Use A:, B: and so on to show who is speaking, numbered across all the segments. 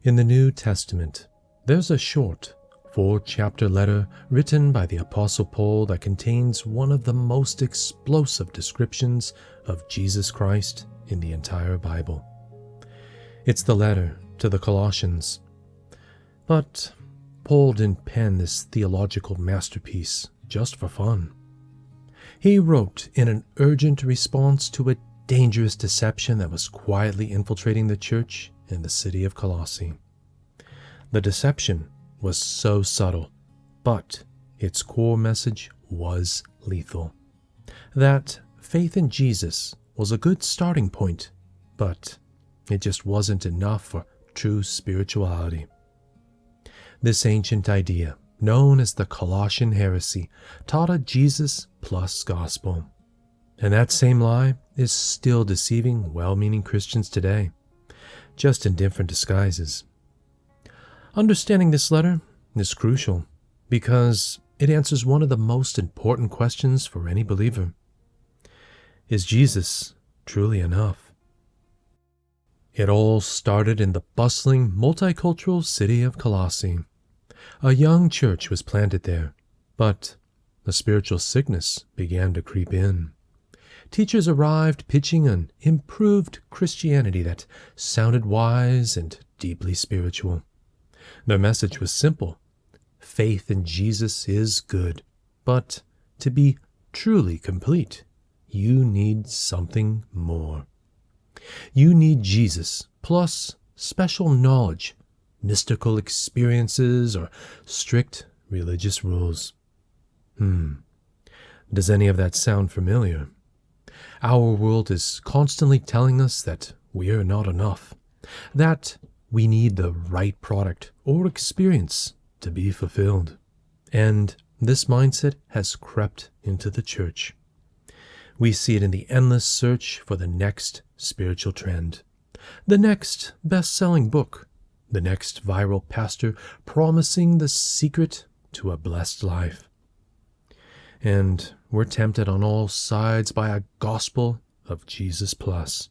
A: In the New Testament, there's a short 4-chapter letter written by the Apostle Paul that contains one of the most explosive descriptions of Jesus Christ in the entire Bible. It's the letter to the Colossians. But Paul didn't pen this theological masterpiece just for fun. He wrote in an urgent response to a dangerous deception that was quietly infiltrating the church in the city of Colossae. The deception was so subtle, but its core message was lethal. That faith in Jesus was a good starting point, but it just wasn't enough for true spirituality. This ancient idea, known as the Colossian Heresy, taught a Jesus plus gospel. And that same lie is still deceiving well-meaning Christians today, just in different disguises. Understanding this letter is crucial because it answers one of the most important questions for any believer. Is Jesus truly enough? It all started in the bustling, multicultural city of Colossae. A young church was planted there, but a spiritual sickness began to creep in. Teachers arrived pitching an improved Christianity that sounded wise and deeply spiritual. Their message was simple. Faith in Jesus is good, but to be truly complete, you need something more. You need Jesus plus special knowledge, mystical experiences, or strict religious rules. Does any of that sound familiar? Our world is constantly telling us that we are not enough, that we need the right product or experience to be fulfilled. And this mindset has crept into the church. We see it in the endless search for the next spiritual trend, the next best-selling book, the next viral pastor promising the secret to a blessed life. And we're tempted on all sides by a gospel of Jesus plus.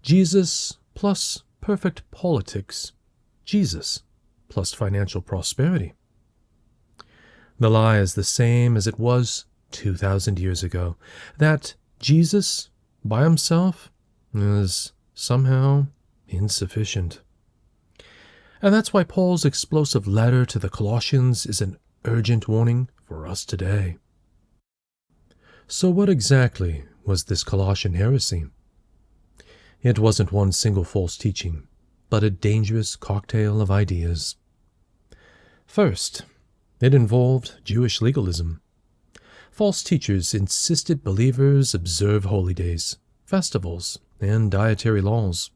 A: Jesus plus perfect politics. Jesus plus financial prosperity. The lie is the same as it was 2,000 years ago, that Jesus by himself is somehow insufficient. And that's why Paul's explosive letter to the Colossians is an urgent warning for us today. So what exactly was this Colossian heresy? It wasn't one single false teaching, but a dangerous cocktail of ideas. First, it involved Jewish legalism. False teachers insisted believers observe holy days, festivals, and dietary laws.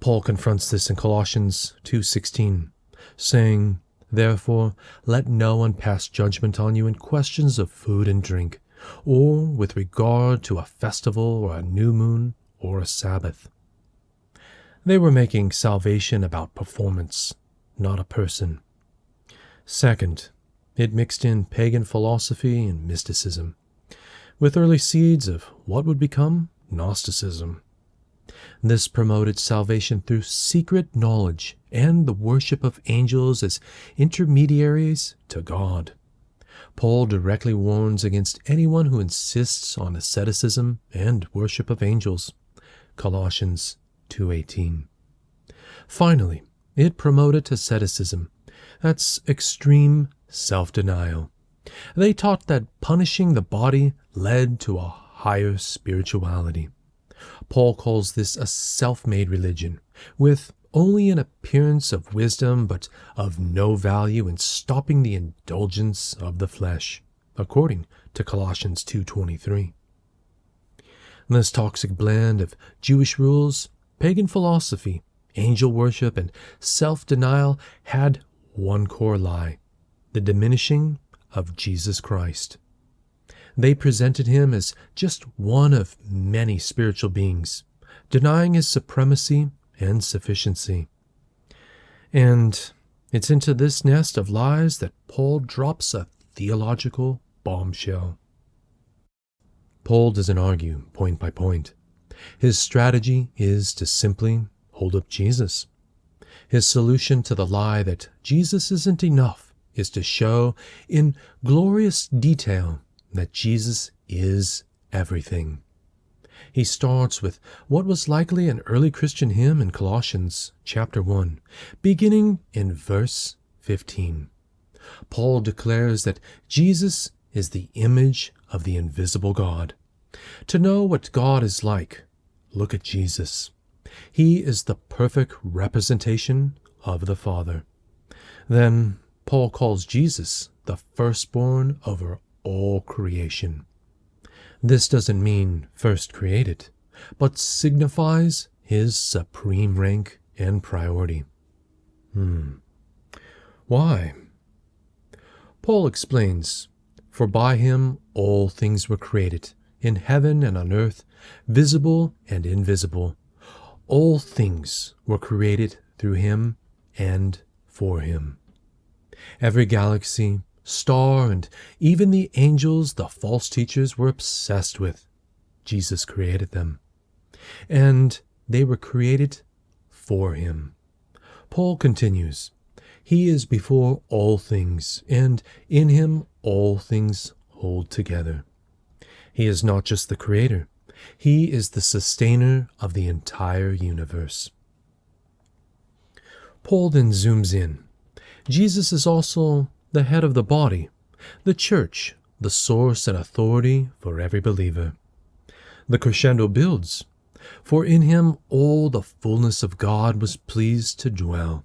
A: Paul confronts this in Colossians 2:16, saying, "Therefore, let no one pass judgment on you in questions of food and drink, or with regard to a festival or a new moon or a Sabbath." They were making salvation about performance, not a person. Second, it mixed in pagan philosophy and mysticism, with early seeds of what would become Gnosticism. This promoted salvation through secret knowledge and the worship of angels as intermediaries to God. Paul directly warns against anyone who insists on asceticism and worship of angels. Colossians 2:18. Finally, it promoted asceticism. That's extreme self-denial. They taught that punishing the body led to a higher spirituality. Paul calls this a self-made religion, with only an appearance of wisdom but of no value in stopping the indulgence of the flesh, according to Colossians 2:23. This toxic blend of Jewish rules, pagan philosophy, angel worship, and self-denial had one core lie: the diminishing of Jesus Christ. They presented him as just one of many spiritual beings, denying his supremacy and sufficiency. And it's into this nest of lies that Paul drops a theological bombshell. Paul doesn't argue point by point. His strategy is to simply hold up Jesus. His solution to the lie that Jesus isn't enough is to show in glorious detail that Jesus is everything. He starts with what was likely an early Christian hymn in Colossians chapter 1, beginning in verse 15. Paul declares that Jesus is the image of the invisible God. To know what God is like, look at Jesus. He is the perfect representation of the Father. Then Paul calls Jesus the firstborn over all creation. This doesn't mean first created, but signifies his supreme rank and priority. Why? Paul explains, "For by him all things were created, in heaven and on earth, visible and invisible. All things were created through him and for him." Every galaxy, star, and even the angels the false teachers were obsessed with, Jesus created them. And they were created for him. Paul continues, "He is before all things, and in him all things hold together." He is not just the creator, he is the sustainer of the entire universe. Paul then zooms in. Jesus is also the head of the body, the church, the source and authority for every believer. The crescendo builds, "For in him all the fullness of God was pleased to dwell,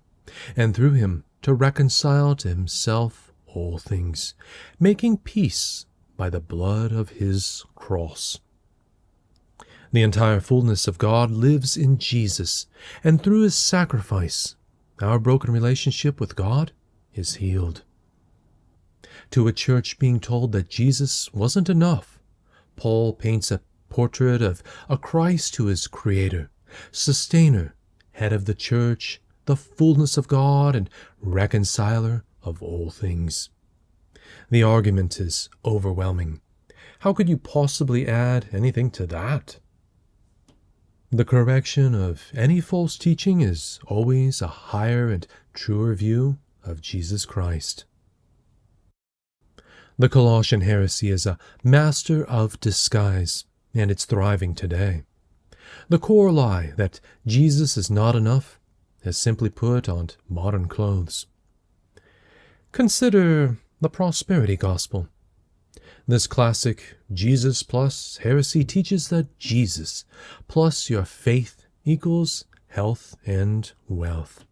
A: and through him to reconcile to himself all things, making peace by the blood of his cross." The entire fullness of God lives in Jesus, and through his sacrifice, our broken relationship with God is healed. To a church being told that Jesus wasn't enough, Paul paints a portrait of a Christ who is creator, sustainer, head of the church, the fullness of God, and reconciler of all things. The argument is overwhelming. How could you possibly add anything to that? The correction of any false teaching is always a higher and truer view of Jesus Christ. The Colossian Heresy is a master of disguise, and it's thriving today. The core lie that Jesus is not enough is simply put on modern clothes. Consider the prosperity gospel. This classic Jesus plus heresy teaches that Jesus plus your faith equals health and wealth.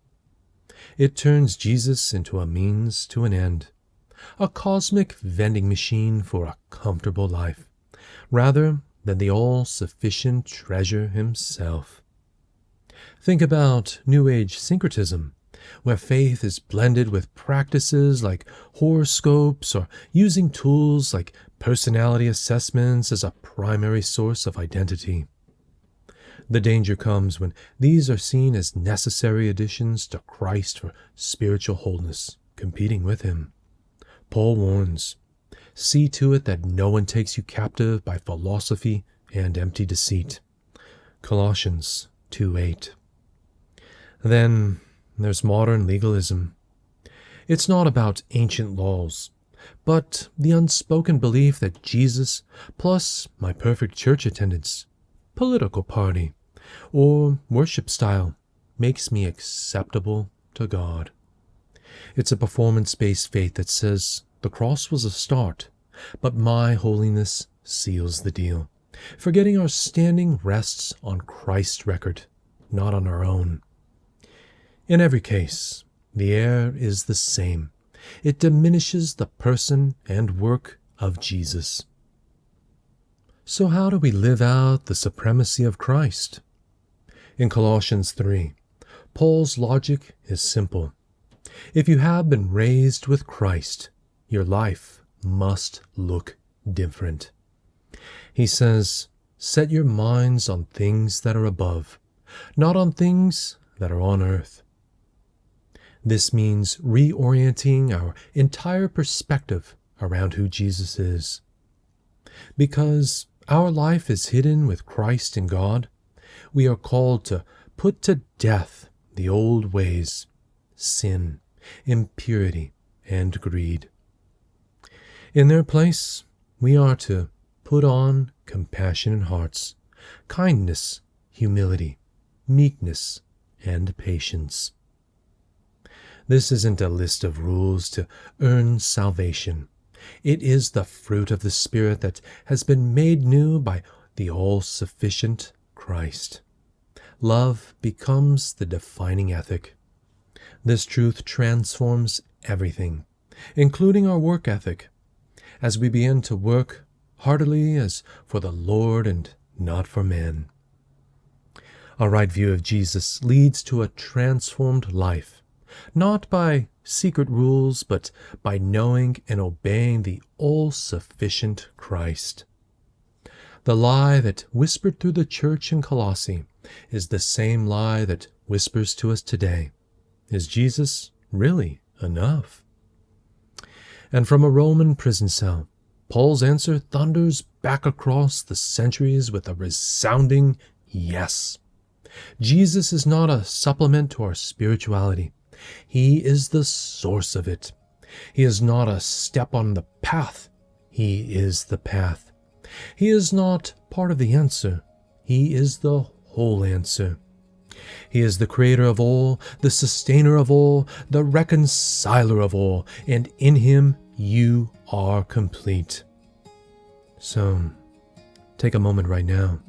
A: It turns Jesus into a means to an end, a cosmic vending machine for a comfortable life, rather than the all-sufficient treasure himself. Think about New Age syncretism, where faith is blended with practices like horoscopes or using tools like personality assessments as a primary source of identity. The danger comes when these are seen as necessary additions to Christ for spiritual wholeness, competing with him. Paul warns, "See to it that no one takes you captive by philosophy and empty deceit." Colossians 2:8. Then there's modern legalism. It's not about ancient laws, but the unspoken belief that Jesus plus my perfect church attendance, political party, or worship style makes me acceptable to God. It's a performance-based faith that says the cross was a start, but my holiness seals the deal, forgetting our standing rests on Christ's record, not on our own. In every case, the error is the same. It diminishes the person and work of Jesus. So how do we live out the supremacy of Christ? In Colossians 3, Paul's logic is simple. If you have been raised with Christ, your life must look different. He says, "Set your minds on things that are above, not on things that are on earth." This means reorienting our entire perspective around who Jesus is. Because our life is hidden with Christ in God, we are called to put to death the old ways sin, impurity, and greed. In their place, we are to put on compassionate hearts, kindness, humility, meekness, and patience. This isn't a list of rules to earn salvation. It is the fruit of the Spirit that has been made new by the all-sufficient Christ. Love becomes the defining ethic. This truth transforms everything, including our work ethic, as we begin to work heartily as for the Lord and not for men. A right view of Jesus leads to a transformed life, not by secret rules, but by knowing and obeying the all-sufficient Christ. The lie that whispered through the church in Colossae is the same lie that whispers to us today. Is Jesus really enough? And from a Roman prison cell, Paul's answer thunders back across the centuries with a resounding yes. Jesus is not a supplement to our spirituality. He is the source of it. He is not a step on the path. He is the path. He is not part of the answer. He is the whole answer. He is the creator of all, the sustainer of all, the reconciler of all, and in him you are complete. So, take a moment right now.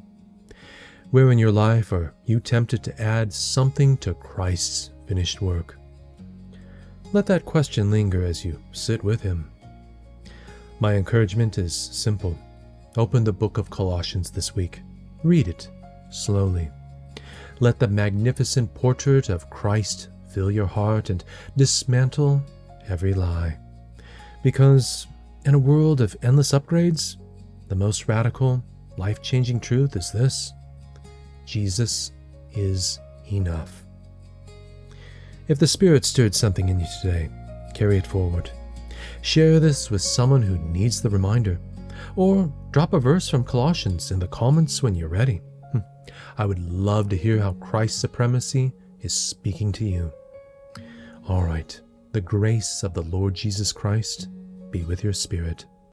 A: Where in your life are you tempted to add something to Christ's finished work? Let that question linger as you sit with him. My encouragement is simple. Open the book of Colossians this week. Read it slowly. Let the magnificent portrait of Christ fill your heart and dismantle every lie. Because in a world of endless upgrades, the most radical, life-changing truth is this: Jesus is enough. If the Spirit stirred something in you today, carry it forward. Share this with someone who needs the reminder, or drop a verse from Colossians in the comments when you're ready. I would love to hear how Christ's supremacy is speaking to you. All right, the grace of the Lord Jesus Christ be with your spirit.